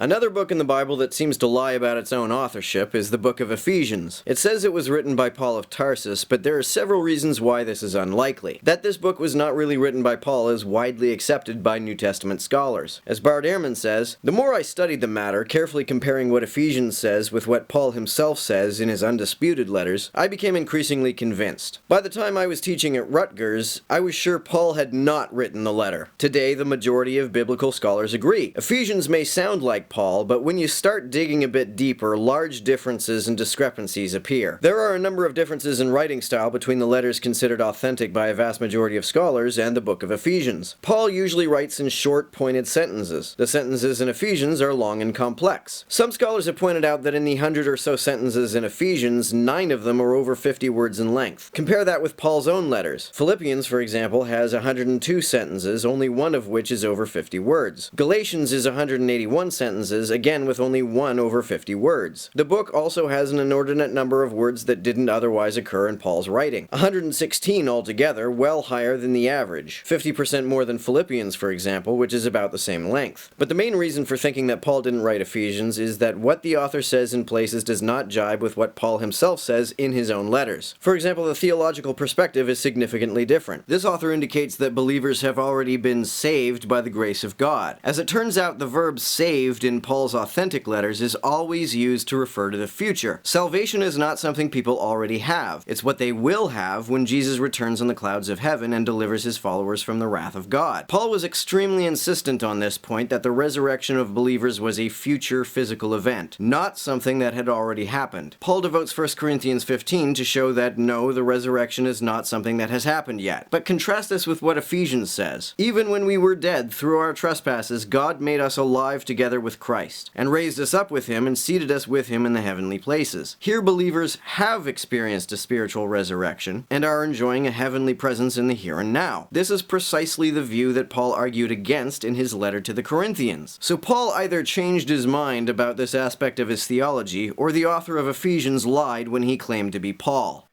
Another book in the Bible that seems to lie about its own authorship is the book of Ephesians. It says it was written by Paul of Tarsus, but there are several reasons why this is unlikely. That this book was not really written by Paul is widely accepted by New Testament scholars. As Bart Ehrman says, "The more I studied the matter, carefully comparing what Ephesians says with what Paul himself says in his undisputed letters, I became increasingly convinced. By the time I was teaching at Rutgers, I was sure Paul had not written the letter. Today, the majority of biblical scholars agree. Ephesians may sound like Paul, but when you start digging a bit deeper, large differences and discrepancies appear. There are a number of differences in writing style between the letters considered authentic by a vast majority of scholars and the book of Ephesians. Paul usually writes in short, pointed sentences. The sentences in Ephesians are long and complex. Some scholars have pointed out that in the 100 or so sentences in Ephesians, 9 of them are over 50 words in length. Compare that with Paul's own letters. Philippians, for example, has 102 sentences, only one of which is over 50 words. Galatians is 181 sentences, again with only one over 50 words. The book also has an inordinate number of words that didn't otherwise occur in Paul's writing. 116 altogether, well higher than the average. 50% more than Philippians, for example, which is about the same length. But the main reason for thinking that Paul didn't write Ephesians is that what the author says in places does not jibe with what Paul himself says in his own letters. For example, the theological perspective is significantly different. This author indicates that believers have already been saved by the grace of God. As it turns out, the verb saved in Paul's authentic letters is always used to refer to the future. Salvation is not something people already have. It's what they will have when Jesus returns on the clouds of heaven and delivers his followers from the wrath of God. Paul was extremely insistent on this point that the resurrection of believers was a future physical event, not something that had already happened. Paul devotes 1 Corinthians 15 to show that no, the resurrection is not something that has happened yet. But contrast this with what Ephesians says. Even when we were dead through our trespasses, God made us alive together with Christ, and raised us up with him and seated us with him in the heavenly places. Here believers have experienced a spiritual resurrection and are enjoying a heavenly presence in the here and now. This is precisely the view that Paul argued against in his letter to the Corinthians. So Paul either changed his mind about this aspect of his theology, or the author of Ephesians lied when he claimed to be Paul.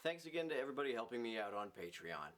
Thanks again to everybody helping me out on Patreon.